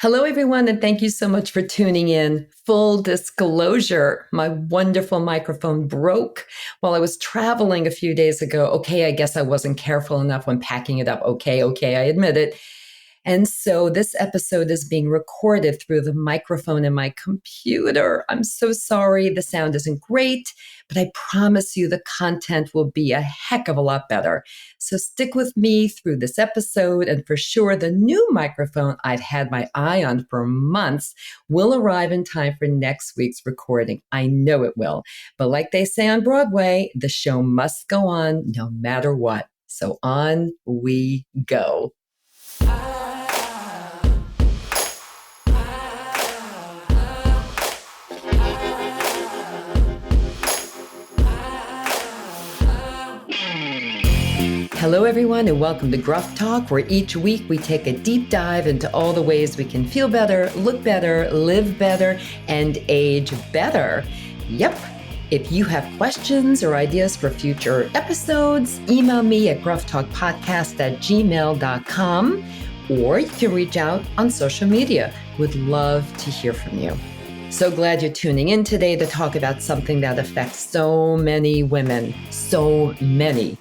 Hello, everyone, and thank you so much for tuning in. Full disclosure, my wonderful microphone broke while I was traveling a few days ago. Okay, I guess I wasn't careful enough when packing it up. Okay, I admit it. And so this episode is being recorded through the microphone in my computer. I'm so sorry. The sound isn't great, but I promise you the content will be a heck of a lot better. So stick with me through this episode. And for sure, the new microphone I've had my eye on for months will arrive in time for next week's recording. I know it will. But like they say on Broadway, the show must go on no matter what. So on we go. Hello, everyone, and welcome to Gruff Talk, where each week we take a deep dive into all the ways we can feel better, look better, live better, and age better. Yep. If you have questions or ideas for future episodes, email me at grufftalkpodcast@gmail.com, or you can reach out on social media. Would love to hear from you. So glad you're tuning in today to talk about something that affects so many women, so many.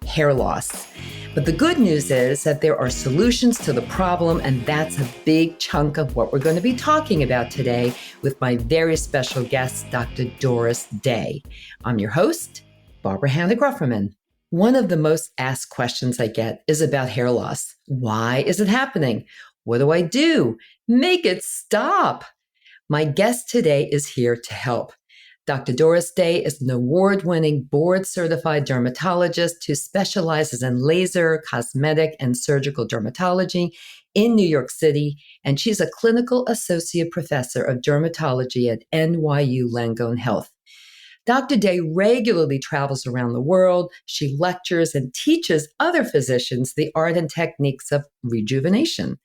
Hair loss. But the good news is that there are solutions to the problem, and that's a big chunk of what we're going to be talking about today with my very special guest, Dr. Doris Day. I'm your host, Barbara Hannah Grufferman. One of the most asked questions I get is about hair loss. Why is it happening? What do I do? Make it stop. My guest today is here to help. Dr. Doris Day is an award-winning, board-certified dermatologist who specializes in laser, cosmetic, and surgical dermatology in New York City, and she's a clinical associate professor of dermatology at NYU Langone Health. Dr. Day regularly travels around the world. She lectures and teaches other physicians the art and techniques of rejuvenation.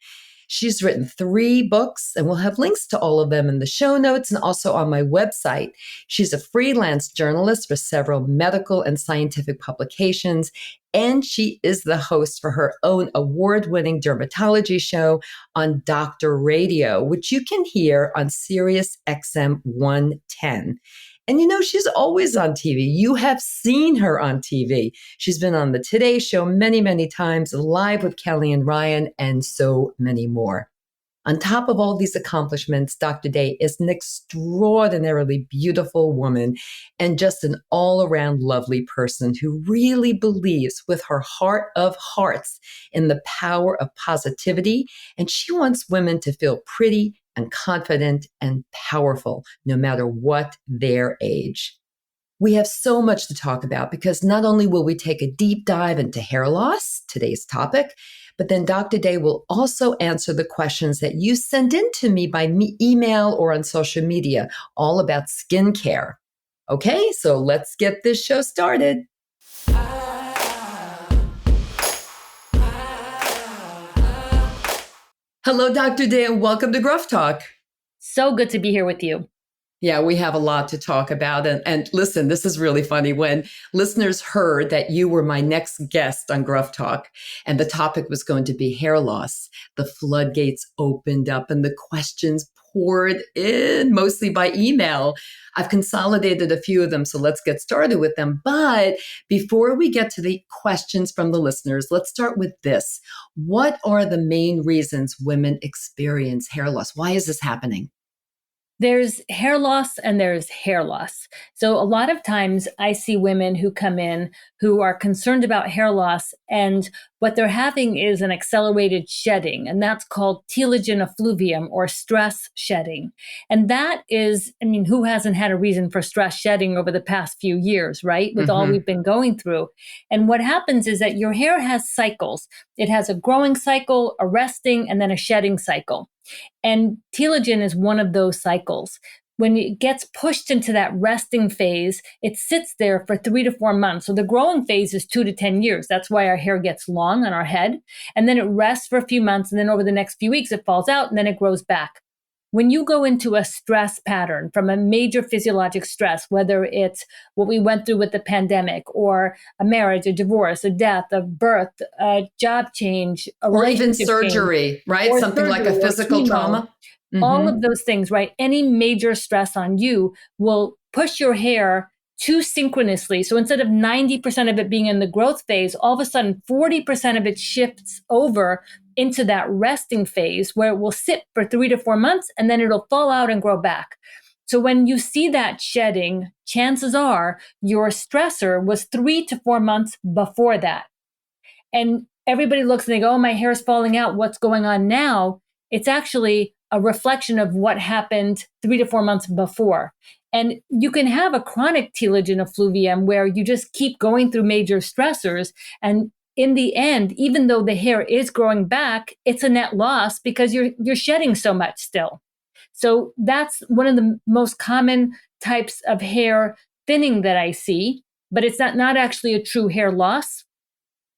She's written 3 books, and we'll have links to all of them in the show notes and also on my website. She's a freelance journalist for several medical and scientific publications, and she is the host for her own award-winning dermatology show on Doctor Radio, which you can hear on Sirius XM 110. And you know, she's always on TV. You have seen her on TV. She's been on the Today Show many, many times, live with Kelly and Ryan, and so many more. On top of all these accomplishments, Dr. Day is an extraordinarily beautiful woman and just an all-around lovely person who really believes with her heart of hearts in the power of positivity. And she wants women to feel pretty and confident and powerful, no matter what their age. We have so much to talk about because not only will we take a deep dive into hair loss, today's topic, but then Dr. Day will also answer the questions that you send in to me by email or on social media, all about skincare. Okay, so let's get this show started. Hello, Dr. Day, and welcome to Gruff Talk. So good to be here with you. Yeah, we have a lot to talk about. And listen, this is really funny. When listeners heard that you were my next guest on Gruff Talk and the topic was going to be hair loss, the floodgates opened up and the questions poured in, mostly by email. I've consolidated a few of them, so let's get started with them. But before we get to the questions from the listeners, let's start with this. What are the main reasons women experience hair loss? Why is this happening? There's hair loss and there's hair loss. So a lot of times I see women who come in who are concerned about hair loss, and what they're having is an accelerated shedding, and that's called telogen effluvium or stress shedding. And that is, who hasn't had a reason for stress shedding over the past few years, right? With all we've been going through. And what happens is that your hair has cycles. It has a growing cycle, a resting, and then a shedding cycle. And telogen is one of those cycles. When it gets pushed into that resting phase, it sits there for 3 to 4 months. So the growing phase is 2 to 10 years. That's why our hair gets long on our head. And then it rests for a few months. And then over the next few weeks, it falls out and then it grows back. when you go into a stress pattern from a major physiologic stress, whether it's what we went through with the pandemic or a marriage, a divorce, a death, a birth, a job change, a Or even relationship change, surgery, right? or Something like a surgery or physical chemo, trauma. all Hmm. of those things, right? Any major stress on you will push your hair too synchronously. So instead of 90% of it being in the growth phase, all of a sudden 40% of it shifts over into that resting phase where it will sit for 3 to 4 months and then it'll fall out and grow back. So when you see that shedding, chances are your stressor was 3 to 4 months before that. And everybody looks and they go, oh, my hair is falling out. What's going on now? It's actually a reflection of what happened 3 to 4 months before. And you can have a chronic telogen effluvium where you just keep going through major stressors. And in the end, even though the hair is growing back, it's a net loss because you're shedding so much still. So that's one of the most common types of hair thinning that I see, but it's not actually a true hair loss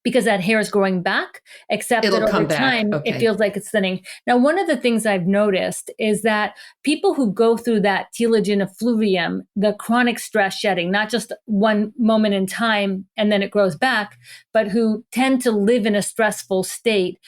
because that hair is growing back, except that It'll over come back. time, it Okay. feels like it's thinning. Now, one of the things I've noticed is that people who go through that telogen effluvium, the chronic stress shedding, not just one moment in time and then it grows back, but who tend to live in a stressful state,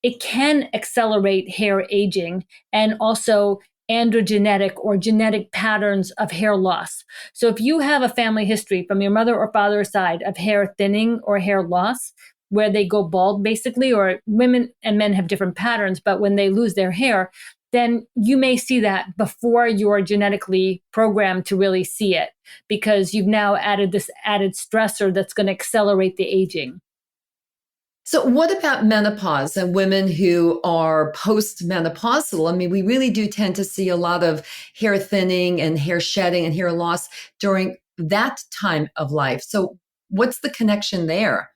it can accelerate hair aging and also androgenetic or genetic patterns of hair loss. So if you have a family history from your mother or father's side of hair thinning or hair loss, where they go bald basically, or women and men have different patterns, but when they lose their hair, then you may see that before you're genetically programmed to really see it because you've now added this added stressor that's going to accelerate the aging. So, what about menopause and women who are postmenopausal? I mean, we really do tend to see a lot of hair thinning and hair shedding and hair loss during that time of life. So, what's the connection there?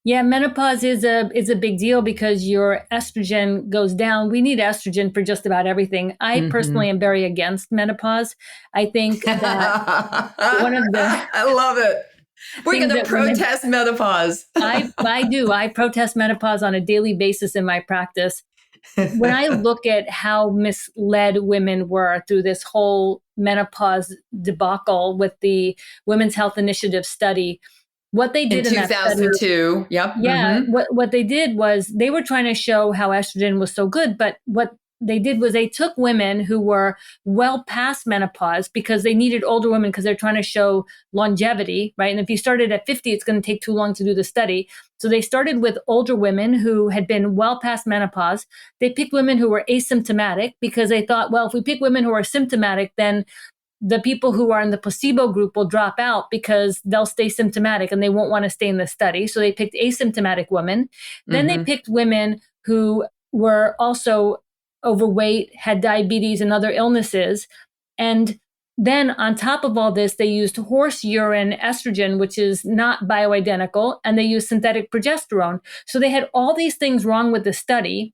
Yeah, menopause is a big deal because your estrogen goes down. We need estrogen for just about everything. I personally Hmm. am very against menopause. I think that one of the I love it. We're going things to that women protest menopause. I protest menopause on a daily basis in my practice. When I look at how misled women were through this whole menopause debacle with the Women's Health Initiative study, what they In did in that study, 2002. Yep. yeah, Hmm. what they did was they were trying to show how estrogen was so good, but what they did was they took women who were well past menopause because they needed older women because they're trying to show longevity, right? And if you started at 50, it's going to take too long to do the study. So they started with older women who had been well past menopause. They picked women who were asymptomatic because they thought, well, if we pick women who are symptomatic, then the people who are in the placebo group will drop out because they'll stay symptomatic and they won't want to stay in the study. So they picked asymptomatic women. Then they Hmm. picked women who were also overweight, had diabetes and other illnesses. And then on top of all this, they used horse urine estrogen, which is not bioidentical, and they used synthetic progesterone. So they had all these things wrong with the study.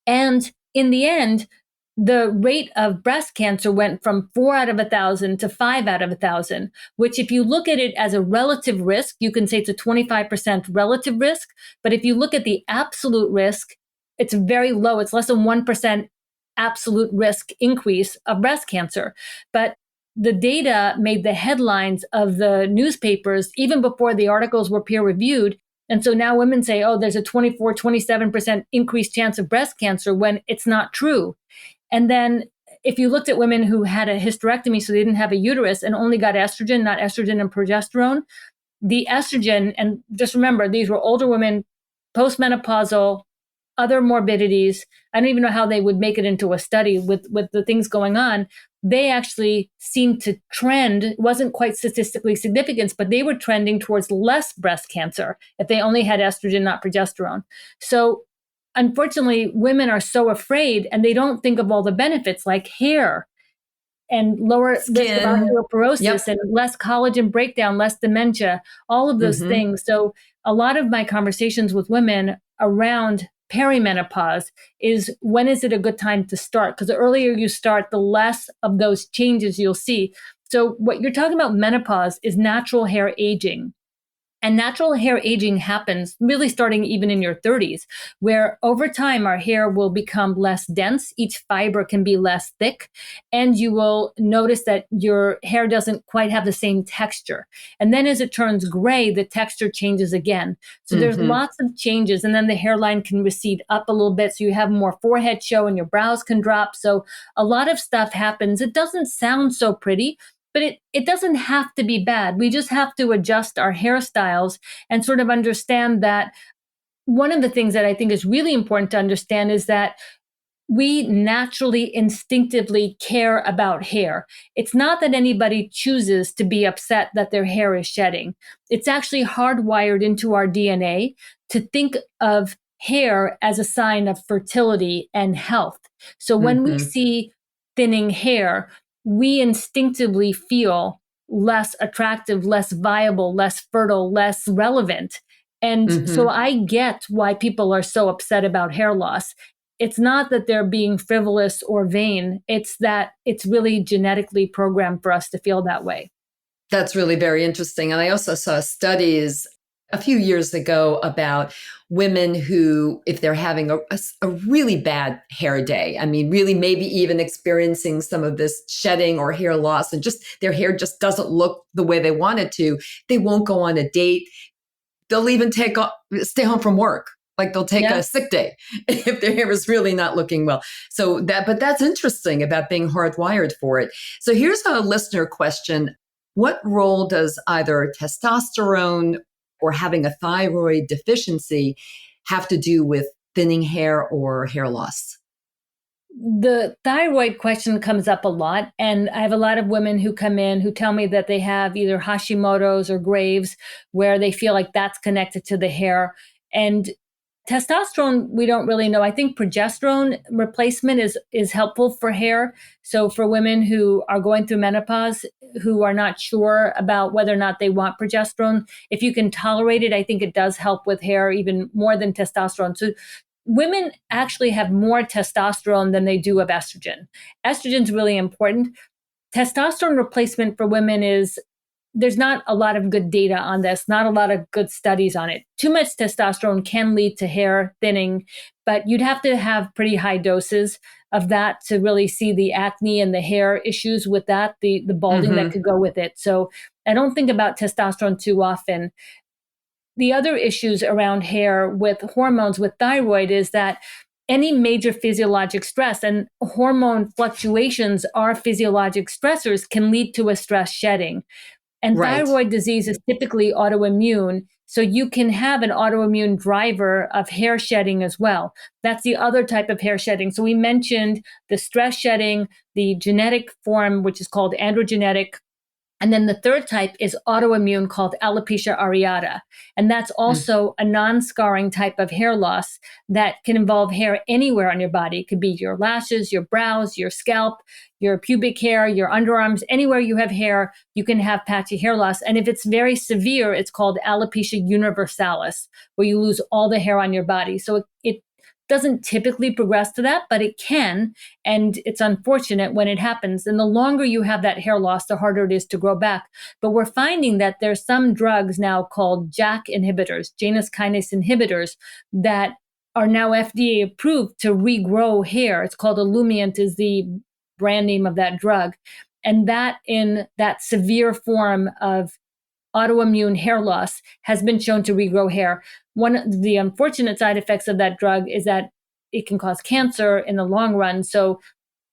And in the end, the rate of breast cancer went from 4 out of 1,000 to 5 out of 1,000, which, if you look at it as a relative risk, you can say it's a 25% relative risk. But if you look at the absolute risk, it's very low. It's less than 1% absolute risk increase of breast cancer. But the data made the headlines of the newspapers even before the articles were peer reviewed. And so now women say, oh, there's a 24, 27% increased chance of breast cancer when it's not true. And then if you looked at women who had a hysterectomy, so they didn't have a uterus and only got estrogen, not estrogen and progesterone, the estrogen, and just remember, these were older women, postmenopausal, other morbidities. I don't even know how they would make it into a study with the things going on. They actually seemed to trend, it wasn't quite statistically significant, but they were trending towards less breast cancer if they only had estrogen, not progesterone. So unfortunately, women are so afraid and they don't think of all the benefits like hair and lower risk of Skin. osteoporosis Yep. and less collagen breakdown, less dementia, all of those Hmm. things. So a lot of my conversations with women around perimenopause is when is it a good time to start? Because the earlier you start, the less of those changes you'll see. So what you're talking about menopause is natural hair aging. And natural hair aging happens really starting even in your 30s, where over time our hair will become less dense. Each fiber can be less thick. And you will notice that your hair doesn't quite have the same texture. And then as it turns gray, the texture changes again. So there's Mm-hmm. lots of changes. And then the hairline can recede up a little bit. So you have more forehead show and your brows can drop. So a lot of stuff happens. It doesn't sound so pretty, but it doesn't have to be bad. We just have to adjust our hairstyles and sort of understand that one of the things that I think is really important to understand is that we naturally, instinctively care about hair. It's not that anybody chooses to be upset that their hair is shedding. It's actually hardwired into our DNA to think of hair as a sign of fertility and health. So when we Mm-hmm. see thinning hair, we instinctively feel less attractive, less viable, less fertile, less relevant. And so Mm-hmm. I get why people are so upset about hair loss. It's not that they're being frivolous or vain. It's that it's really genetically programmed for us to feel that way. That's really very interesting. And I also saw studies a few years ago about women who, if they're having a really bad hair day, I mean, really maybe even experiencing some of this shedding or hair loss, and just their hair just doesn't look the way they want it to, they won't go on a date. They'll even stay home from work. Like they'll take Yeah. a sick day if their hair is really not looking well. But that's interesting about being hardwired for it. So here's a listener question. What role does either testosterone or having a thyroid deficiency have to do with thinning hair or hair loss? The thyroid question comes up a lot. And I have a lot of women who come in who tell me that they have either Hashimoto's or Graves, where they feel like that's connected to the hair. And testosterone, we don't really know. I think progesterone replacement is helpful for hair. So for women who are going through menopause, who are not sure about whether or not they want progesterone, if you can tolerate it, I think it does help with hair even more than testosterone. So women actually have more testosterone than they do of estrogen. Estrogen is really important. Testosterone replacement for women is there's not a lot of good data on this, not a lot of good studies on it. Too much testosterone can lead to hair thinning, but you'd have to have pretty high doses of that to really see the acne and the hair issues with that, the balding that Mm-hmm. could go with it. So I don't think about testosterone too often. The other issues around hair with hormones with thyroid is that any major physiologic stress and hormone fluctuations are physiologic stressors can lead to a stress shedding. And Right. thyroid disease is typically autoimmune. So you can have an autoimmune driver of hair shedding as well. That's the other type of hair shedding. So we mentioned the stress shedding, the genetic form, which is called androgenetic. And then the third type is autoimmune called alopecia areata. And that's also a non scarring type of hair loss that can involve hair anywhere on your body. It could be your lashes, your brows, your scalp, your pubic hair, your underarms, anywhere you have hair, you can have patchy hair loss. And if it's very severe, it's called alopecia universalis, where you lose all the hair on your body. So it doesn't typically progress to that, but it can. And it's unfortunate when it happens. And the longer you have that hair loss, the harder it is to grow back. But we're finding that there's some drugs now called JAK inhibitors, Janus kinase inhibitors, that are now FDA approved to regrow hair. It's called Olumiant is the brand name of that drug. And that in that severe form of autoimmune hair loss has been shown to regrow hair. One of the unfortunate side effects of that drug is that it can cause cancer in the long run. So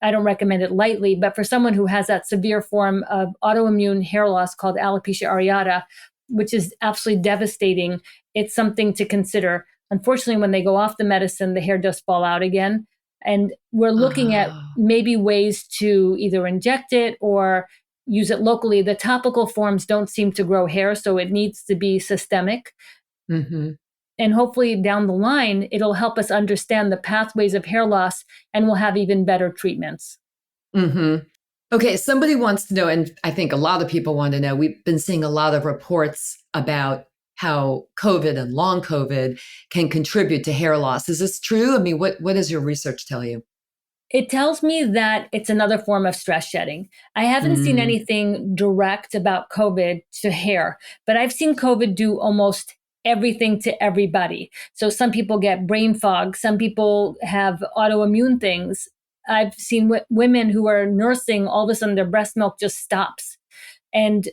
I don't recommend it lightly, but for someone who has that severe form of autoimmune hair loss called alopecia areata, which is absolutely devastating, it's something to consider. Unfortunately, when they go off the medicine, the hair does fall out again. And we're looking at Oh. maybe ways to either inject it or use it locally. The topical forms don't seem to grow hair, so it needs to be systemic. Mm-hmm. And hopefully down the line, it'll help us understand the pathways of hair loss and we'll have even better treatments. Mm-hmm. Okay, somebody wants to know, and I think a lot of people want to know, we've been seeing a lot of reports about how COVID and long COVID can contribute to hair loss. Is this true? I mean, what does your research tell you? It tells me that it's another form of stress shedding. I haven't seen Mm, anything direct about COVID to hair, but I've seen COVID do almost everything to everybody. So some people get brain fog, some people have autoimmune things. I've seen women who are nursing, all of a sudden their breast milk just stops. And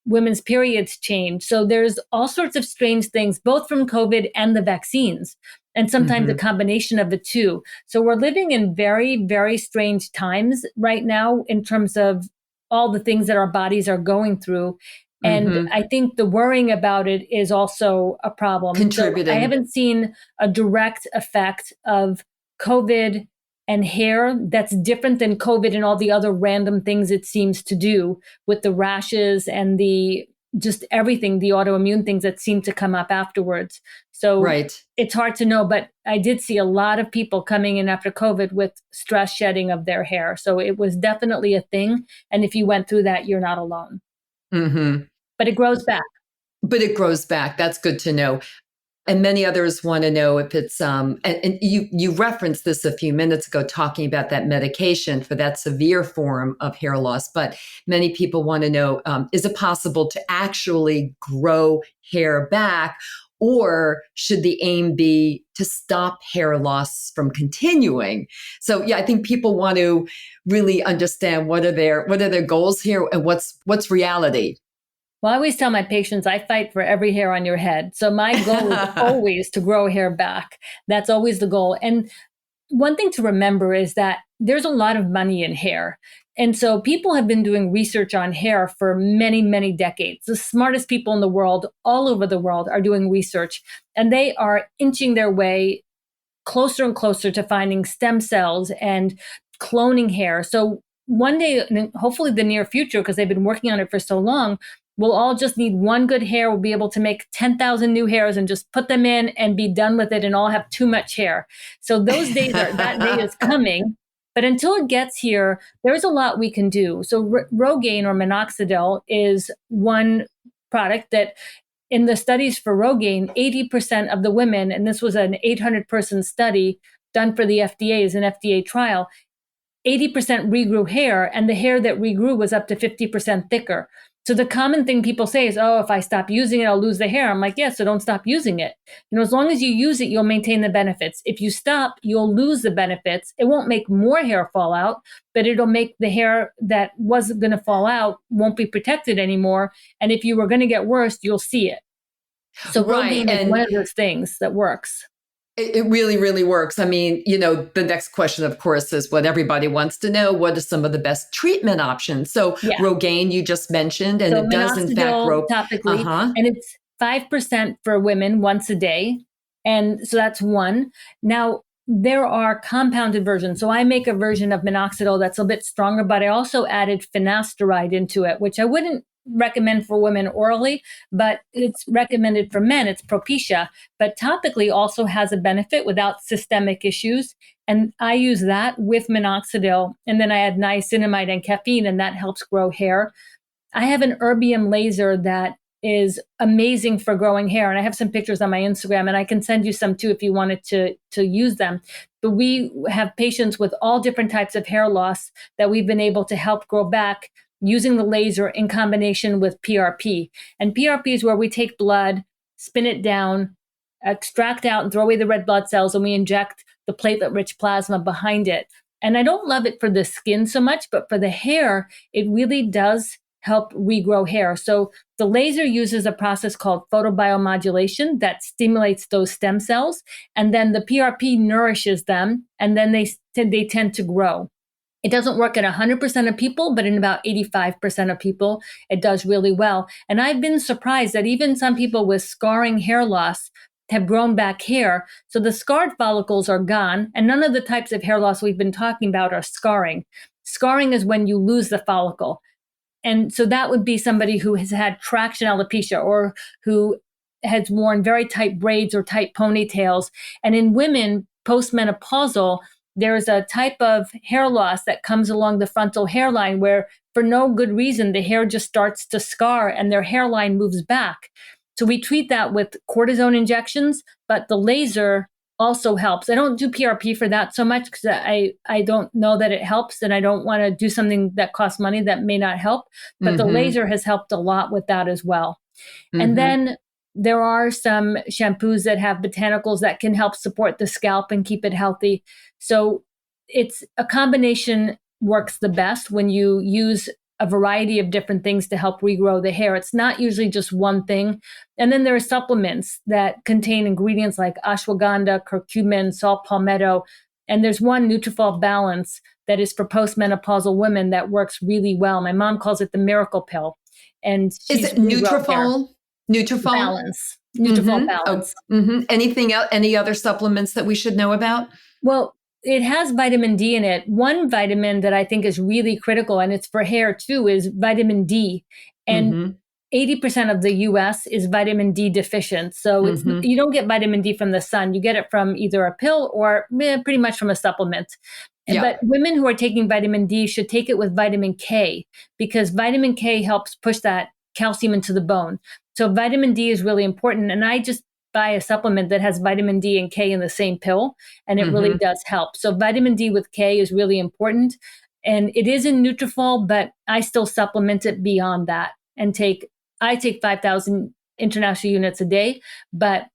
women's periods change. So there's all sorts of strange things, both from COVID and the vaccines, and sometimes a hmm combination of the two. So we're living in very, very strange times right now in terms of all the things that our bodies are going through. And hmm I think the worrying about it is also a problem. So I Contributing. haven't seen a direct effect of COVID and hair that's different than COVID and all the other random things it seems to do with the rashes and the just everything, the autoimmune things that seem to come up afterwards. So Right. it's hard to know, but I did see a lot of people coming in after COVID with stress shedding of their hair. So it was definitely a thing. And if you went through that, you're not alone. hmm But it grows back. But it grows back. That's good to know. And many others want to know if it's and you referenced this a few minutes ago talking about that medication for that severe form of hair loss. But many people want to know, is it possible to actually grow hair back, or should the aim be to stop hair loss from continuing? So yeah, I think people want to really understand what are their goals here and what's reality. Well, I always tell my patients I fight for every hair on your head. So my goal is always to grow hair back. That's always the goal. And one thing to remember is that there's a lot of money in hair. And so people have been doing research on hair for many, many decades. The smartest people in the world, all over the world, are doing research, and they are inching their way closer and closer to finding stem cells and cloning hair. So one day, hopefully the near future, because they've been working on it for so long, we'll all just need one good hair. We'll be able to make 10,000 new hairs and just put them in and be done with it and all have too much hair. So that day is coming. But until it gets here, there's a lot we can do. So Rogaine or minoxidil is one product that in the studies for Rogaine, 80% of the women, and this was an 800-person study done for the FDA as an FDA trial, 80% regrew hair, and the hair that regrew was up to 50% thicker. So the common thing people say is, oh, if I stop using it, I'll lose the hair. I'm like, yeah, so don't stop using it. As long as you use it, you'll maintain the benefits. If you stop, you'll lose the benefits. It won't make more hair fall out, but it'll make the hair that was going to fall out won't be protected anymore. And if you were going to get worse, you'll see it. So Right. Rogaine is one And of those things that works. it really, really works. I mean, the next question, of course, is what everybody wants to know. What are some of the best treatment options? So, Yeah. Rogaine, you just mentioned, and So it does, in fact, minoxidil grow. Uh topically, huh. and it's 5% for women once a day. And so that's one. Now, there are compounded versions. So I make a version of minoxidil that's a bit stronger, but I also added finasteride into it, which I wouldn't recommend for women orally, but it's recommended for men. It's Propecia, but topically also has a benefit without systemic issues. And I use that with minoxidil. And then I add niacinamide and caffeine, and that helps grow hair. I have an erbium laser that is amazing for growing hair. And I have some pictures on my Instagram, and I can send you some too if you wanted to use them. But we have patients with all different types of hair loss that we've been able to help grow back using the laser in combination with PRP. And PRP is where we take blood, spin it down, extract out and throw away the red blood cells, and we inject the platelet rich plasma behind it. And I don't love it for the skin so much, but for the hair, it really does help regrow hair. So the laser uses a process called photobiomodulation that stimulates those stem cells, and then the PRP nourishes them, and then they tend to grow. It doesn't work in 100% of people, but in about 85% of people, it does really well. And I've been surprised that even some people with scarring hair loss have grown back hair. So the scarred follicles are gone, and none of the types of hair loss we've been talking about are scarring. Scarring is when you lose the follicle. And so that would be somebody who has had traction alopecia or who has worn very tight braids or tight ponytails. And in women, postmenopausal, there's a type of hair loss that comes along the frontal hairline where, for no good reason, the hair just starts to scar and their hairline moves back. So we treat that with cortisone injections, but the laser also helps. I don't do PRP for that so much because I don't know that it helps, and I don't want to do something that costs money that may not help. But the Mm-hmm. laser has helped a lot with that as well. And Mm-hmm. then there are some shampoos that have botanicals that can help support the scalp and keep it healthy. So it's a combination works the best when you use a variety of different things to help regrow the hair. It's not usually just one thing. And then there are supplements that contain ingredients like ashwagandha, curcumin, salt palmetto. And there's one Nutrafol Balance that is for postmenopausal women that works really well. My mom calls it the miracle pill. And Is she's it regrown hair. Nutrafol? Nutrafol? Balance. Nutrafol Mm-hmm. Oh, Balance. mm-hmm. Anything else? Any other supplements that we should know about? Well, it has vitamin D in it. One vitamin that I think is really critical, and it's for hair too, is vitamin D. And Mm-hmm. 80% of the US is vitamin D deficient. So it's Mm-hmm. you don't get vitamin D from the sun. You get it from either a pill or pretty much from a supplement. Yeah. But women who are taking vitamin D should take it with vitamin K because vitamin K helps push that calcium into the bone. So vitamin D is really important. And I just buy a supplement that has vitamin D and K in the same pill, and it really Mm-hmm. does help. So vitamin D with K is really important. And it is in Nutrafol, but I still supplement it beyond that and I take 5,000 international units a day, but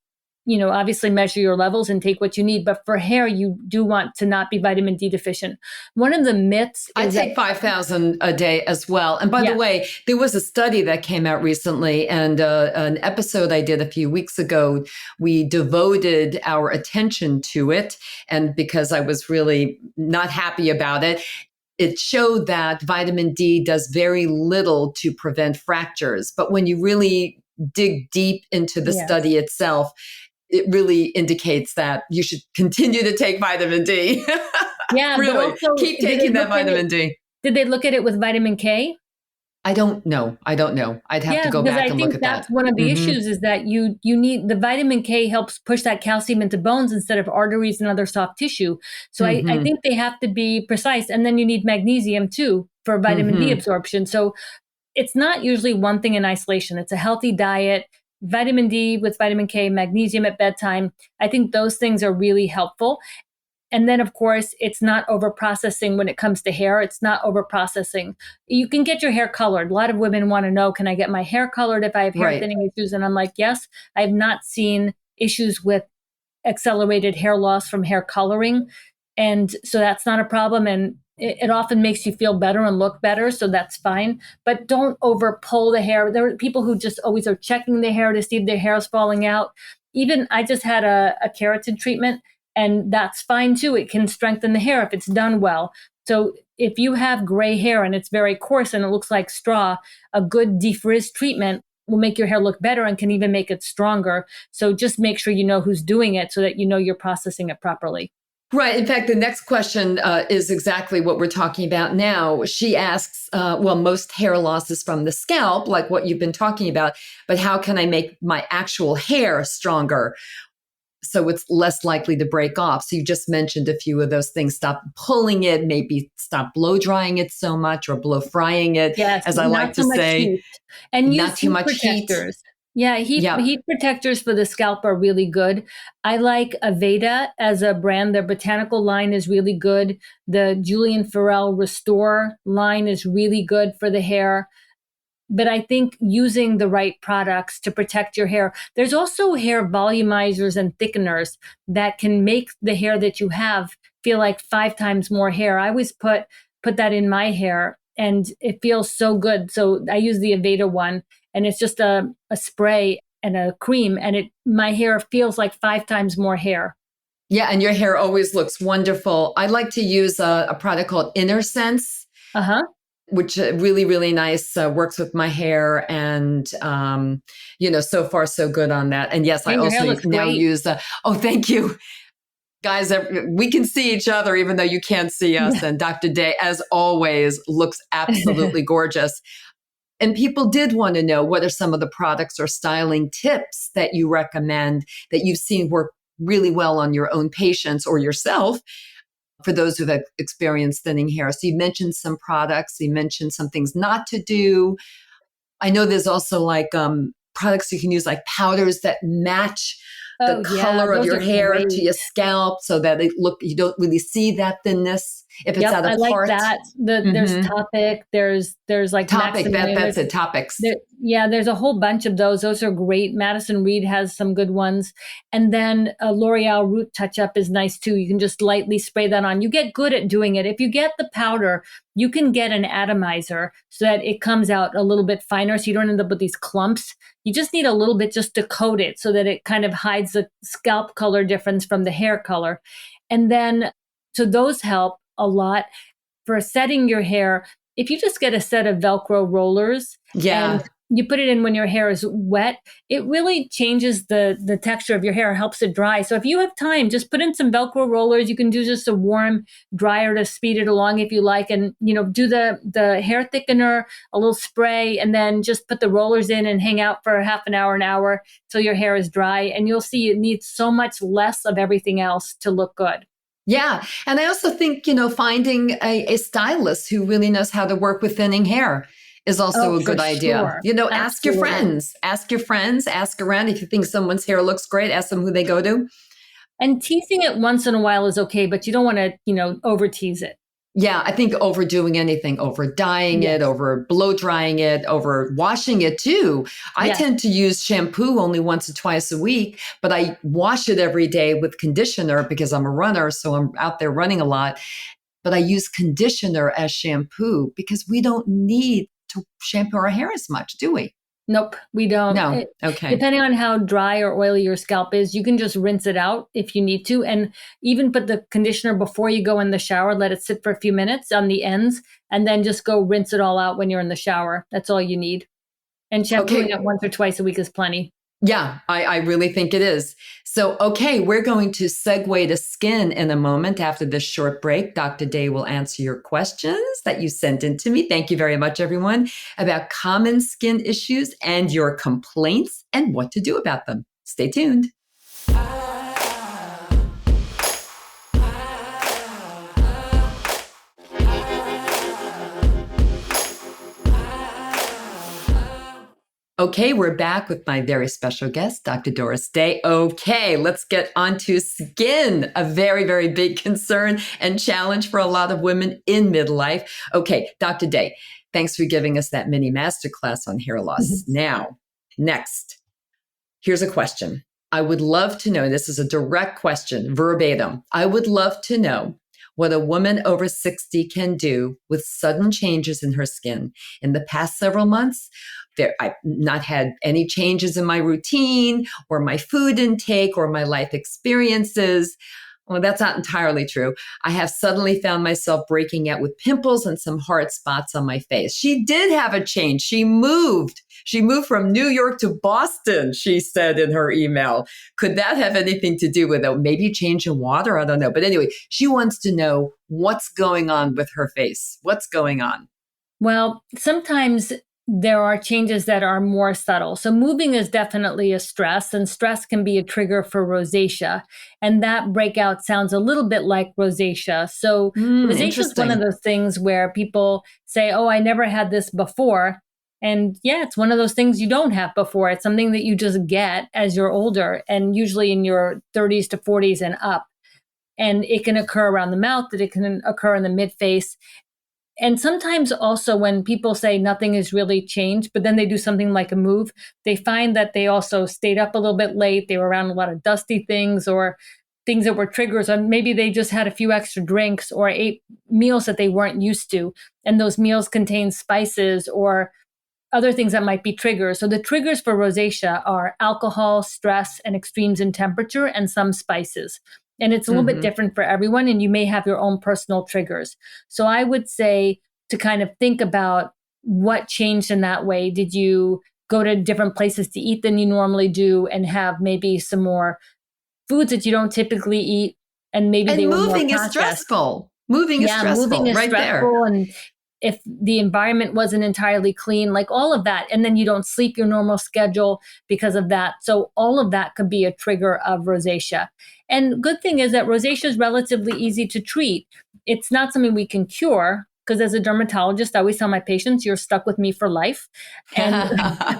obviously measure your levels and take what you need. But for hair, you do want to not be vitamin D deficient. One of the myths I is that, take 5,000 a day as well. And by the yeah, way, there was a study that came out recently, and an episode I did a few weeks ago, we devoted our attention to it. And because I was really not happy about it, it showed that vitamin D does very little to prevent fractures. But when you really dig deep into the yes. study itself, it really indicates that you should continue to take vitamin D. Yeah, but Really, also, keep taking that vitamin D. did they look at it with vitamin K? I don't know. I don't know. I'd have to Yeah, go because back I and look think at that's that. one of the Hmm. issues is that you need the vitamin K helps push that calcium into bones instead of arteries and other soft tissue. So I Hmm. think they have to be precise. And then you need magnesium too for vitamin D Hmm. absorption. So it's not usually one thing in isolation. It's a healthy diet, vitamin D with vitamin K, magnesium at bedtime. I think those things are really helpful. And then, of course, it's not over processing when it comes to hair. It's not over processing. You can get your hair colored. A lot of women want to know, can I get my hair colored if I have hair Right. thinning issues? And I'm like, yes, I've not seen issues with accelerated hair loss from hair coloring. And so that's not a problem. And it often makes you feel better and look better. So that's fine. But don't over pull the hair. There are people who just always are checking the hair to see if their hair is falling out. Even I just had a keratin treatment, and that's fine too. It can strengthen the hair if it's done well. So if you have gray hair and it's very coarse and it looks like straw, a good defrizz treatment will make your hair look better and can even make it stronger. So just make sure you know who's doing it so that you know you're processing it properly. Right. In fact, the next question is exactly what we're talking about now. She asks, well, most hair loss is from the scalp, like what you've been talking about, but how can I make my actual hair stronger so it's less likely to break off? So you just mentioned a few of those things. Stop pulling it, maybe stop blow drying it so much or blow frying it, Yes, as I like not to so much say, heat. And not use too heat much heat. protectors. Yeah, Yeah. heat protectors for the scalp are really good. I like Aveda as a brand. Their botanical line is really good. The Julian Farrell Restore line is really good for the hair. But I think using the right products to protect your hair. There's also hair volumizers and thickeners that can make the hair that you have feel like 5 times more hair. I always put that in my hair and it feels so good. So I use the Aveda one, and it's just a spray and a cream, and it my hair feels like 5 times more hair. Yeah. And your hair always looks wonderful. I like to use a product called Inner Sense, Uh-huh. which really, really nice, works with my hair. And, so far, so good on that. And yes, I And your hair also looks now great. use, oh, thank you. Guys, we can see each other even though you can't see us. And Dr. Day, as always, looks absolutely gorgeous. And people did want to know what are some of the products or styling tips that you recommend that you've seen work really well on your own patients or yourself for those who've experienced thinning hair. So you mentioned some products, you mentioned some things not to do. I know there's also like products you can use, like powders that match the Oh, yeah, color of those your are hair to great. your scalp so that you don't really see that thinness if it's Yep, out I like apart. that. There's Mm-hmm. Topic, there's like Topic, Maximilian. that's it, topics. Yeah, there's a whole bunch of those. Those are great. Madison Reed has some good ones. And then L'Oreal Root Touch Up is nice too. You can just lightly spray that on. You get good at doing it. If you get the powder, you can get an atomizer so that it comes out a little bit finer so you don't end up with these clumps. You just need a little bit just to coat it so that it kind of hides the scalp color difference from the hair color. And then, so those help a lot for setting your hair. If you just get a set of Velcro rollers and Yeah. you put it in when your hair is wet, it really changes the texture of your hair, helps it dry. So if you have time, just put in some Velcro rollers. You can do just a warm dryer to speed it along if you like, and do the hair thickener, a little spray, and then just put the rollers in and hang out for half an hour till your hair is dry. And you'll see it needs so much less of everything else to look good. Yeah. And I also think, finding a stylist who really knows how to work with thinning hair is Oh, also a for good idea. sure. Absolutely. Ask your friends, ask around. If you think someone's hair looks great, ask them who they go to. And teasing it once in a while is okay, but you don't want to, over tease it. Yeah, I think overdoing anything, over dyeing it, Yes. over blow drying it, over washing it too. I Yes. tend to use shampoo only once or twice a week, but I wash it every day with conditioner because I'm a runner. So I'm out there running a lot. But I use conditioner as shampoo because we don't need to shampoo our hair as much, do we? Nope, we don't. No. Okay. Depending on how dry or oily your scalp is, you can just rinse it out if you need to. And even put the conditioner before you go in the shower, let it sit for a few minutes on the ends, and then just go rinse it all out when you're in the shower. That's all you need. And shampooing Okay. it once or twice a week is plenty. Yeah, I really think it is. So, okay, we're going to segue to skin in a moment after this short break. Dr. Day will answer your questions that you sent in to me. Thank you very much, everyone, about common skin issues and your complaints and what to do about them. Stay tuned. Okay, we're back with my very special guest, Dr. Doris Day. Okay, let's get on to skin, a very, very big concern and challenge for a lot of women in midlife. Okay, Dr. Day, thanks for giving us that mini masterclass on hair loss. Now, next, here's a question. I would love to know, this is a direct question, verbatim. I would love to know what a woman over 60 can do with sudden changes in her skin. In the past several months, I've not had any changes in my routine or my food intake or my life experiences. Well, that's not entirely true. I have suddenly found myself breaking out with pimples and some hard spots on my face. She did have a change. She moved. She moved from New York to Boston, she said in her email. Could that have anything to do with it? Maybe change in water? I don't know. But anyway, she wants to know what's going on with her face. What's going on? Well, sometimes there are changes that are more subtle. So moving is definitely a stress, and stress can be a trigger for rosacea. And that breakout sounds a little bit like rosacea. So rosacea is one of Interesting. those things where people say, "Oh, I never had this before." And yeah, it's one of those things you don't have before. It's something that you just get as you're older, and usually in your 30s to 40s and up. And it can occur around the mouth, that it can occur in the mid face. And sometimes also when people say nothing has really changed, but then they do something like a move, they find that they also stayed up a little bit late. They were around a lot of dusty things or things that were triggers, or maybe they just had a few extra drinks or ate meals that they weren't used to. And those meals contain spices or other things that might be triggers. So the triggers for rosacea are alcohol, stress, and extremes in temperature, and some spices. And it's a little bit Mm-hmm. different for everyone, and you may have your own personal triggers. So I would say to kind of think about what changed in that way. Did you go to different places to eat than you normally do and have maybe some more foods that you don't typically eat, and maybe they And were more moving is processed? stressful. Moving is Yeah, moving stressful is right there. stressful. And if the environment wasn't entirely clean, like all of that, and then you don't sleep your normal schedule because of that. So all of that could be a trigger of rosacea. And good thing is that rosacea is relatively easy to treat. It's not something we can cure. because as a dermatologist, I always tell my patients, you're stuck with me for life. And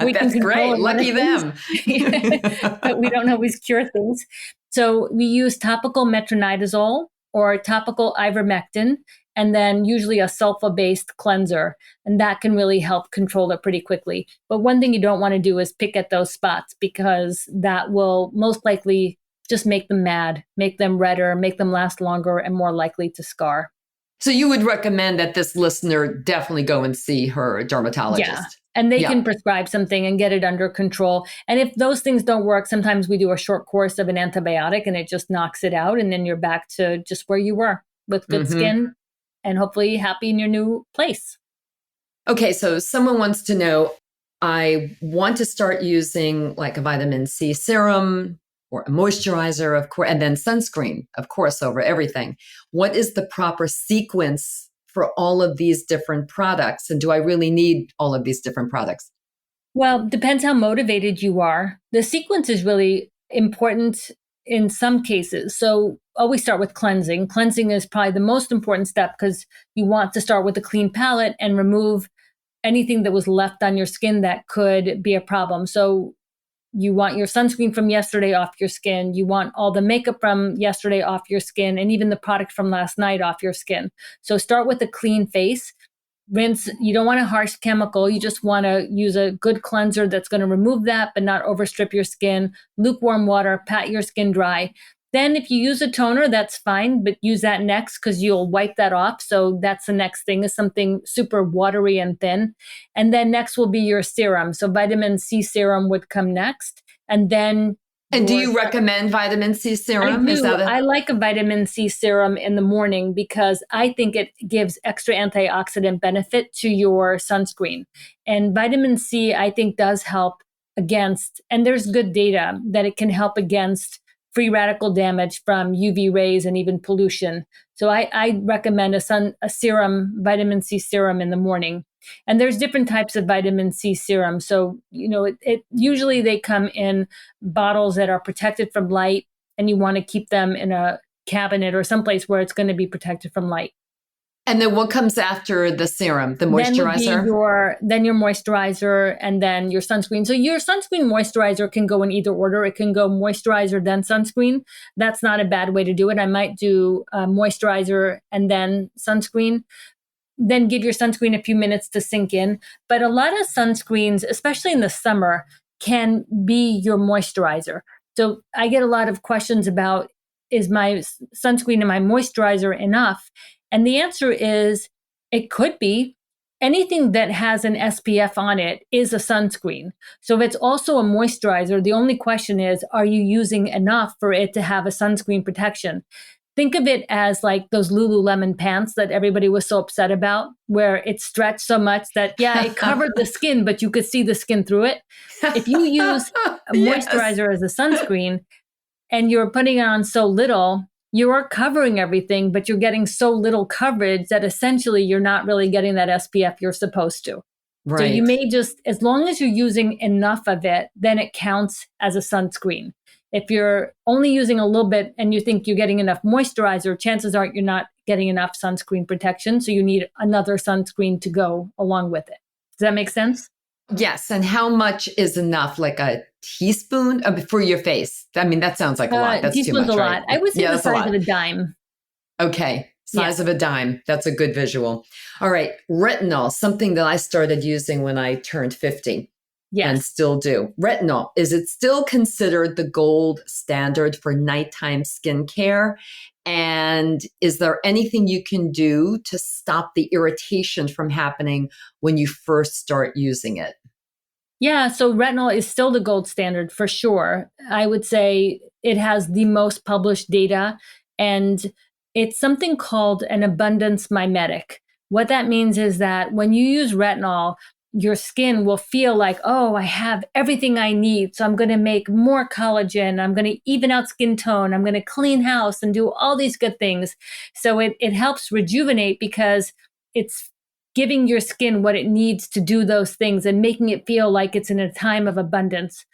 we can That's control great. a lot of Lucky things, them. but we don't always cure things. So we use topical metronidazole or topical ivermectin, and then usually a sulfa-based cleanser. And that can really help control it pretty quickly. But one thing you don't want to do is pick at those spots, because that will most likely just make them mad, make them redder, make them last longer, and more likely to scar. So you would recommend that this listener definitely go and see her Yeah. dermatologist. And they Yeah. can prescribe something and get it under control. And if those things don't work, sometimes we do a short course of an antibiotic and it just knocks it out. And then you're back to just where you were with good Mm-hmm. skin and hopefully happy in your new place. Okay, so someone wants to know, I want to start using like a vitamin C serum or a moisturizer, of course, and then sunscreen, of course, over everything. What is the proper sequence for all of these different products? And do I really need all of these different products? Well, depends how motivated you are. The sequence is really important in some cases. So always start with cleansing. Cleansing is probably the most important step, because you want to start with a clean palette and remove anything that was left on your skin that could be a problem. So you want your sunscreen from yesterday off your skin. You want all the makeup from yesterday off your skin, and even the product from last night off your skin. So start with a clean face. Rinse. You don't want a harsh chemical. You just want to use a good cleanser that's going to remove that, but not overstrip your skin. Lukewarm water, pat your skin dry. Then if you use a toner, that's fine, but use that next, because you'll wipe that off. So that's the next thing, is something super watery and thin. And then next will be your serum. So vitamin C serum would come next. And then And do your you recommend vitamin C I serum? Is do. that a I like a vitamin C serum in the morning because I think it gives extra antioxidant benefit to your sunscreen. And vitamin C, I think, does help against, and there's good data that it can help against free radical damage from UV rays and even pollution. So I recommend a serum, vitamin C serum in the morning. And there's different types of vitamin C serum. So, it usually they come in bottles that are protected from light, and you want to keep them in a cabinet or someplace where it's going to be protected from light. and then what comes after the serum, the Then would be moisturizer? your moisturizer, and then your sunscreen. So your sunscreen moisturizer can go in either order. It can go moisturizer then sunscreen. That's not a bad way to do it. I might do moisturizer and then sunscreen. Then give your sunscreen a few minutes to sink in. But a lot of sunscreens, especially in the summer, can be your moisturizer. So I get a lot of questions about, is my sunscreen and my moisturizer enough? And the answer is, it could be. Anything that has an SPF on it is a sunscreen. So if it's also a moisturizer, the only question is, are you using enough for it to have a sunscreen protection? Think of it as like those Lululemon pants that everybody was so upset about, where it stretched so much that, yeah, it covered the skin, but you could see the skin through it. If you use a Yes. moisturizer as a sunscreen and you're putting it on so little, you are covering everything, but you're getting so little coverage that essentially you're not really getting that SPF you're supposed to. So you Right. may just, as long as you're using enough of it, then it counts as a sunscreen. If you're only using a little bit and you think you're getting enough moisturizer, chances are you're not getting enough sunscreen protection. So you need another sunscreen to go along with it. Does that make sense? Yes. And how much is enough? Like a teaspoon for your face? I mean, that sounds like a lot. That's too Teaspoon's a much, right? lot. I would say Yeah, the that's a size of lot. a dime. Okay. Yeah. Size of a dime. That's a good visual. All right. Retinol, something that I started using when I turned 50 and Yes. still do. Retinol, is it still considered the gold standard for nighttime skincare? And is there anything you can do to stop the irritation from happening when you first start using it? Yeah, so retinol is still the gold standard for sure. I would say it has the most published data, and it's something called an abundance mimetic. What that means is that when you use retinol, your skin will feel like, oh, I have everything I need. So I'm going to make more collagen. I'm going to even out skin tone. I'm going to clean house and do all these good things. So it helps rejuvenate because it's giving your skin what it needs to do those things and making it feel like it's in a time of abundance.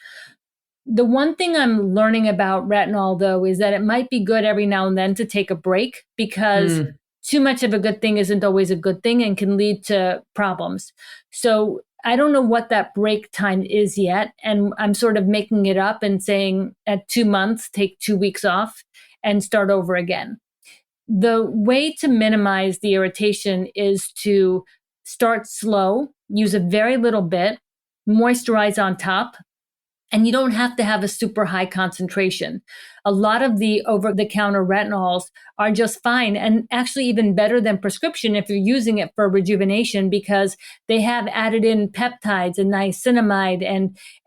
The one thing I'm learning about retinol, though, is that it might be good every now and then to take a break, because Mm. too much of a good thing isn't always a good thing and can lead to problems. So I don't know what that break time is yet. And I'm sort of making it up and saying at 2 months, take 2 weeks off and start over again. The way to minimize the irritation is to start slow, use a very little bit, moisturize on top, and you don't have to have a super high concentration. A lot of the over the counter retinols are just fine and actually even better than prescription if you're using it for rejuvenation because they have added in peptides and niacinamide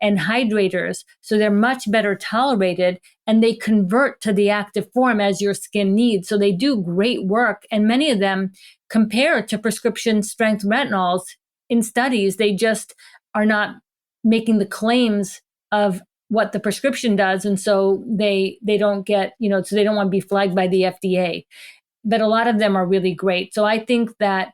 and hydrators. So they're much better tolerated and they convert to the active form as your skin needs. So they do great work. And many of them compare to prescription strength retinols in studies. They just are not making the claims of what the prescription does. And so they don't get, so they don't want to be flagged by the FDA. But a lot of them are really great. So I think that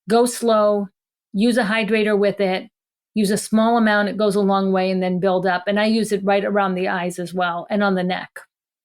go slow, use a hydrator with it, use a small amount, it goes a long way, and then build up. And I use it right around the eyes as well and on the neck.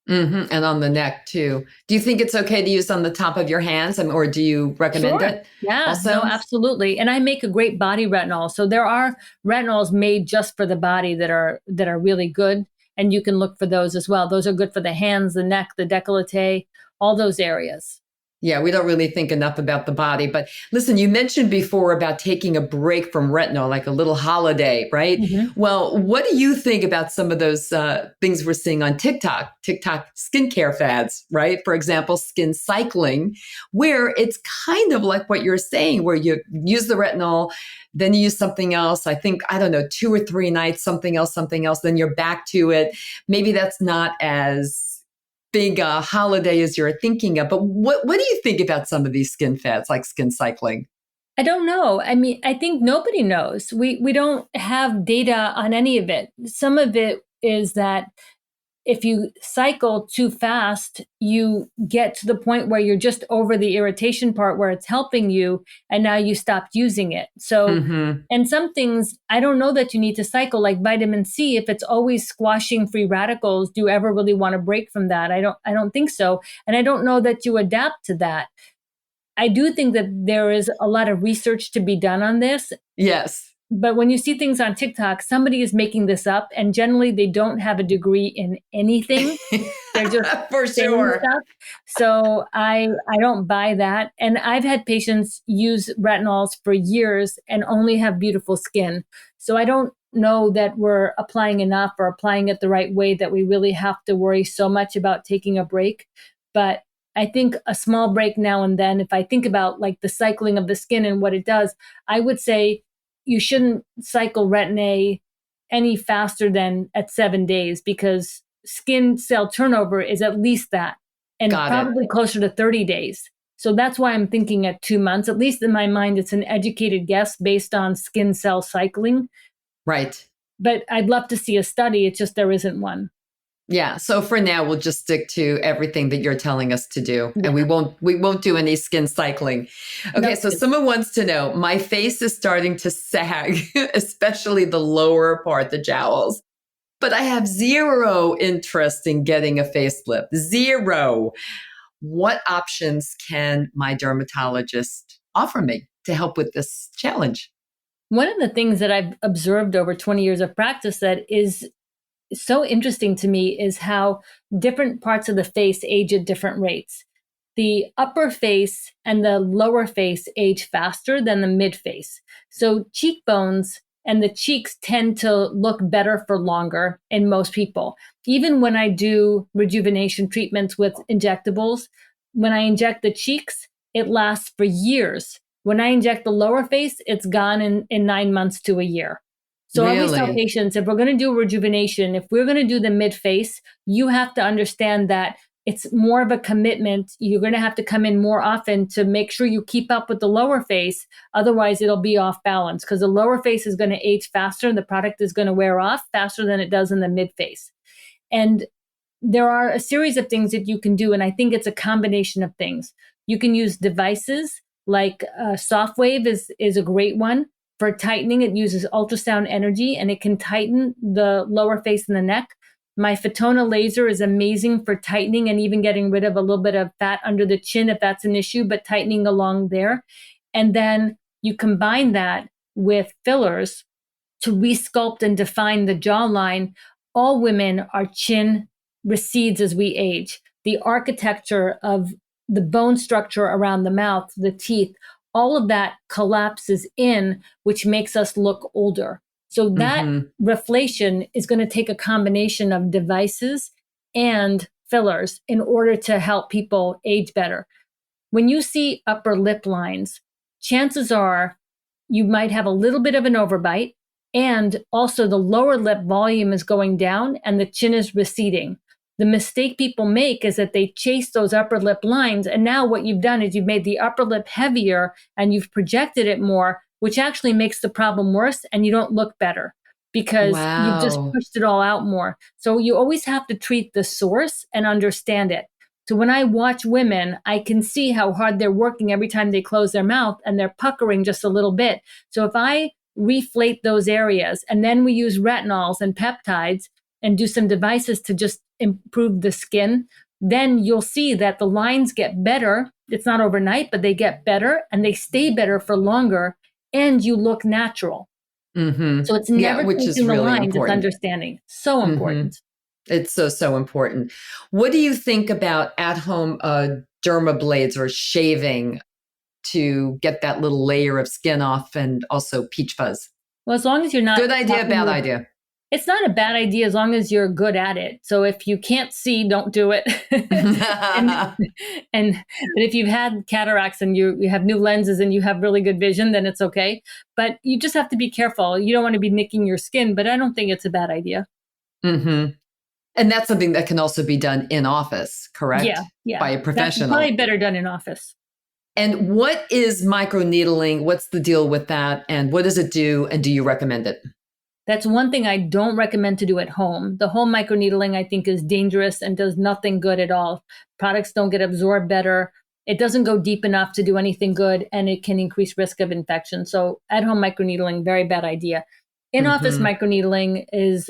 And on the neck too. Do you think it's okay to use on the top of your hands, or do you recommend Sure. it? Yeah, Also, no, absolutely. And I make a great body retinol. So there are retinols made just for the body that are really good. And you can look for those as well. Those are good for the hands, the neck, the décolleté, all those areas. yeah, we don't really think enough about the body. But listen, you mentioned before about taking a break from retinol, like a little holiday, right? Mhm. Well, what do you think about some of those things we're seeing on TikTok skincare fads, right? For example, skin cycling, where it's kind of like what you're saying, where you use the retinol, then you use something else. I think, I don't know, 2 or 3 nights, something else, then you're back to it. Maybe that's not as big holiday as you're thinking of. But what do you think about some of these skin fads like skin cycling? I don't know. I mean, I think nobody knows. We don't have data on any of it. Some of it is that if you cycle too fast, you get to the point where you're just over the irritation part where it's helping you, and now you stopped using it. So, Mm-hmm. and some things, I don't know that you need to cycle, like vitamin C. If it's always squashing free radicals, do you ever really want to break from that? I don't think so. And I don't know that you adapt to that. I do think that there is a lot of research to be done on this. Yes. But when you see things on TikTok, somebody is making this up, and generally they don't have a degree in anything. They're just For saying sure. stuff. So I don't buy that. And I've had patients use retinols for years and only have beautiful skin. So I don't know that we're applying enough or applying it the right way that we really have to worry so much about taking a break. But I think a small break now and then, if I think about like the cycling of the skin and what it does, I would say you shouldn't cycle retin-A any faster than at 7 days because skin cell turnover is at least that and Got it. probably closer to 30 days. So that's why I'm thinking at 2 months. At least in my mind, it's an educated guess based on skin cell cycling. Right. But I'd love to see a study. It's just there isn't one. Yeah. So for now, we'll just stick to everything that you're telling us to do, Yeah. and we won't do any skin cycling. Okay. No. So someone wants to know, my face is starting to sag, especially the lower part, the jowls. But I have zero interest in getting a facelift. Zero. What options can my dermatologist offer me to help with this challenge? One of the things that I've observed over 20 years of practice that is so interesting to me is how different parts of the face age at different rates. The upper face and the lower face age faster than the mid face. So cheekbones and the cheeks tend to look better for longer in most people. Even when I do rejuvenation treatments with injectables, when I inject the cheeks, it lasts for years. When I inject the lower face, it's gone in 9 months to a year. So I always tell Really? patients, if we're going to do rejuvenation, if we're going to do the mid face, you have to understand that it's more of a commitment. You're going to have to come in more often to make sure you keep up with the lower face. Otherwise, it'll be off balance because the lower face is going to age faster and the product is going to wear off faster than it does in the mid face. And there are a series of things that you can do. And I think it's a combination of things. You can use devices like Soft Wave is a great one. For tightening, it uses ultrasound energy and it can tighten the lower face and the neck. My Fotona laser is amazing for tightening and even getting rid of a little bit of fat under the chin if that's an issue, but tightening along there. And then you combine that with fillers to resculpt and define the jawline. All women, our chin recedes as we age. The architecture of the bone structure around the mouth, the teeth, all of that collapses in, which makes us look older. So that reflation is going to take a combination of devices and fillers in order to help people age better. When you see upper lip lines, chances are you might have a little bit of an overbite, and also the lower lip volume is going down and the chin is receding. The mistake people make is that they chase those upper lip lines, and now what you've done is you've made the upper lip heavier and you've projected it more, which actually makes the problem worse, and you don't look better because you've just Wow. pushed it all out more. So you always have to treat the source and understand it. So when I watch women, I can see how hard they're working every time they close their mouth and they're puckering just a little bit. So if I reflate those areas and then we use retinols and peptides and do some devices to just improve the skin, then you'll see that the lines get better. It's not overnight, but they get better and they stay better for longer, and you look natural. So it's Yeah, never which is chasing the really lines, it's important. understanding. So important. It's so, so important. What do you think about at-home dermablades or shaving to get that little layer of skin off and also peach fuzz? Well, as long as you're not Good idea, chopping bad your, idea. it's not a bad idea as long as you're good at it. So if you can't see, don't do it. and but if you've had cataracts and you have new lenses and you have really good vision, then it's okay. But you just have to be careful. You don't want to be nicking your skin, but I don't think it's a bad idea. hmm And that's something that can also be done in office, Yeah, correct? By yeah. a That's probably professional. better done in office. And what is microneedling? What's the deal with that? And what does it do? And do you recommend it? That's one thing I don't recommend to do at home. The home microneedling, I think, is dangerous and does nothing good at all. Products don't get absorbed better. It doesn't go deep enough to do anything good, and it can increase risk of infection. So, at home microneedling, very bad idea. In office hmm microneedling is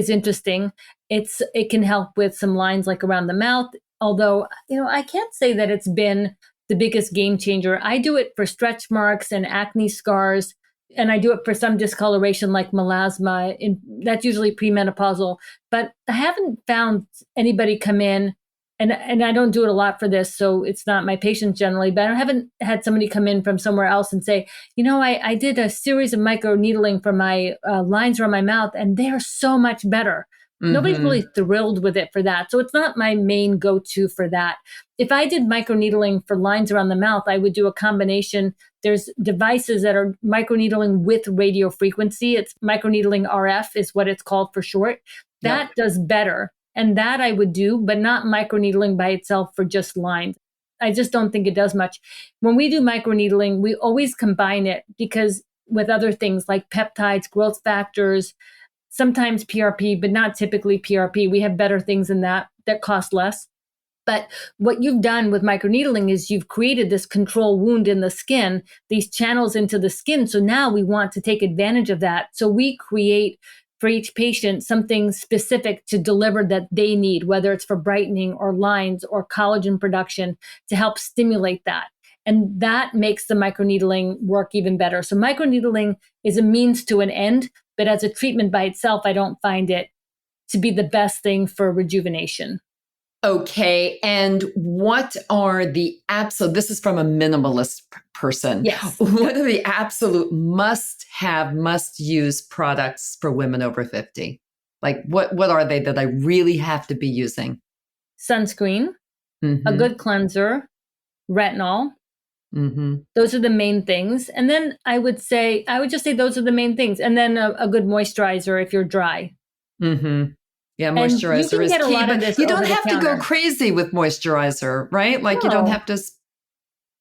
interesting. It can help with some lines like around the mouth. Although I can't say that it's been the biggest game changer. I do it for stretch marks and acne scars, and I do it for some discoloration like melasma. That's usually premenopausal. But I haven't found anybody come in, and I don't do it a lot for this, so it's not my patients generally. But I haven't had somebody come in from somewhere else and say, I did a series of micro needling for my lines around my mouth, and they are so much better. Nobody's really hmm thrilled with it for that. So it's not my main go-to for that. If I did microneedling for lines around the mouth, I would do a combination. There's devices that are microneedling with radio frequency. It's microneedling RF is what it's called for short. Yep. That does better. And that I would do, but not microneedling by itself for just lines. I just don't think it does much. When we do microneedling, we always combine it because with other things like peptides, growth factors, sometimes PRP, but not typically PRP. We have better things than that cost less. But what you've done with microneedling is you've created this control wound in the skin, these channels into the skin. So now we want to take advantage of that. So we create for each patient something specific to deliver that they need, whether it's for brightening or lines or collagen production to help stimulate that. And that makes the microneedling work even better. So microneedling is a means to an end, but as a treatment by itself, I don't find it to be the best thing for rejuvenation. Okay. And what are the absolute, this is from a minimalist person. Yes. What are the absolute must have, must use products for women over 50? Like what are they that I really have to be using? Sunscreen, a Mm-hmm. good cleanser, retinol. Mm-hmm. Those are the main things. And then I would just say those are the main things. And then a good moisturizer if you're dry. Mm-hmm. Yeah, And you moisturizer can is get a key, lot of but this you over don't the have to go counter. crazy with moisturizer, right? Like you don't No, have to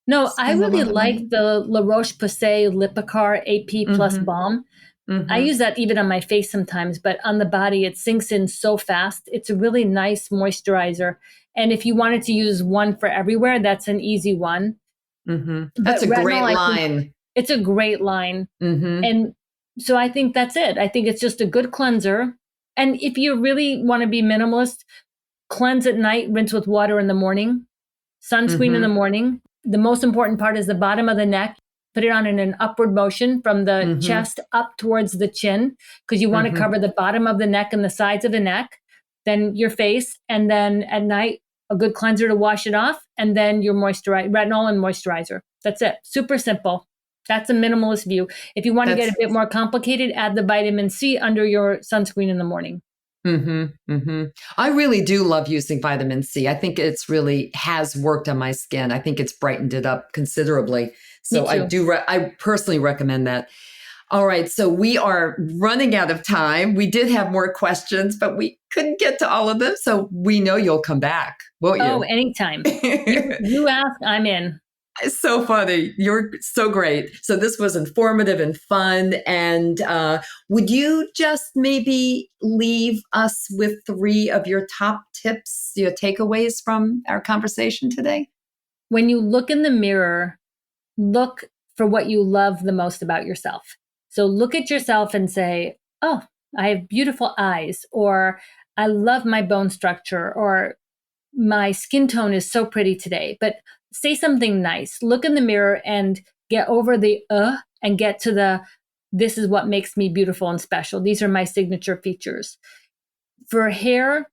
no, I spend a really lot of like money. the La Roche-Posay Lipicar AP Plus Mm-hmm. Balm. I Mm-hmm. use that even on my face sometimes, but on the body, it sinks in so fast. It's a really nice moisturizer. And if you wanted to use one for everywhere, that's an easy one. Mm-hmm. That's But a retinol, great I think line. it's a great line. Mm-hmm. And so I think that's it. I think it's just a good cleanser. And if you really want to be minimalist, cleanse at night, rinse with water in the morning, sunscreen in the morning. The most important part is the bottom of the neck. Put it on in an upward motion from the chest up towards the chin, because you want to cover the bottom of the neck and the sides of the neck, then your face, and then at night, a good cleanser to wash it off, and then your retinol and moisturizer. That's it. Super simple. That's a minimalist view. If you want to get a bit more complicated, add the vitamin C under your sunscreen in the morning. I really do love using vitamin C. I think it's really has worked on my skin. I think it's brightened it up considerably. So I personally recommend that. All right. So we are running out of time. We did have more questions, but we couldn't get to all of them. So we know you'll come back, won't you? Oh, anytime. You ask, I'm in. It's so funny. You're so great. So this was informative and fun. And would you just maybe leave us with 3 of your top tips, your takeaways from our conversation today? When you look in the mirror, look for what you love the most about yourself. So look at yourself and say, oh, I have beautiful eyes, or I love my bone structure, or my skin tone is so pretty today. But say something nice. Look in the mirror and get over the and get to the, this is what makes me beautiful and special. These are my signature features. For hair,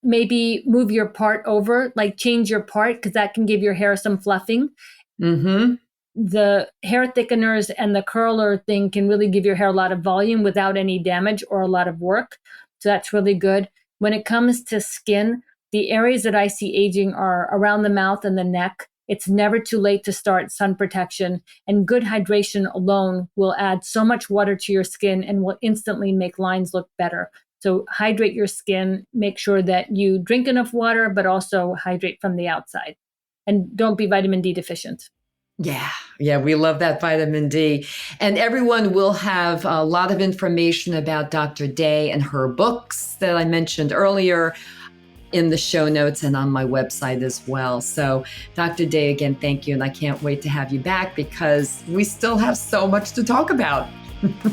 maybe move your part over, like change your part, because that can give your hair some fluffing. The hair thickeners and the curler thing can really give your hair a lot of volume without any damage or a lot of work. So that's really good. When it comes to skin, the areas that I see aging are around the mouth and the neck. It's never too late to start sun protection, and good hydration alone will add so much water to your skin and will instantly make lines look better. So hydrate your skin, make sure that you drink enough water, but also hydrate from the outside. And don't be vitamin D deficient. Yeah, we love that vitamin D. And everyone will have a lot of information about Dr. Day and her books that I mentioned earlier in the show notes and on my website as well. So Dr. Day, again, thank you. And I can't wait to have you back because we still have so much to talk about.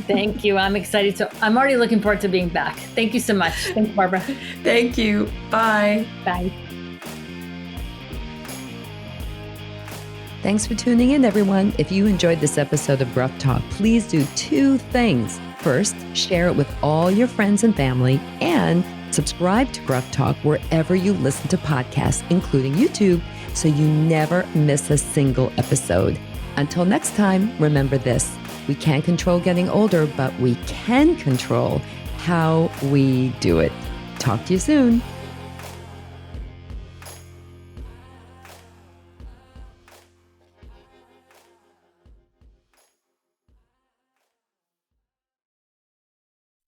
Thank you. I'm excited. I'm already looking forward to being back. Thank you so much. Thanks, Barbara. Thank you. Bye. Bye. Thanks for tuning in, everyone. If you enjoyed this episode of Gruff Talk, please do 2 things. First, share it with all your friends and family, and subscribe to Gruff Talk wherever you listen to podcasts, including YouTube, so you never miss a single episode. Until next time, remember this: we can't control getting older, but we can control how we do it. Talk to you soon.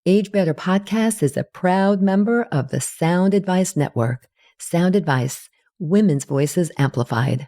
Age Better Podcast is a proud member of the Sound Advice Network. Sound Advice, women's voices amplified.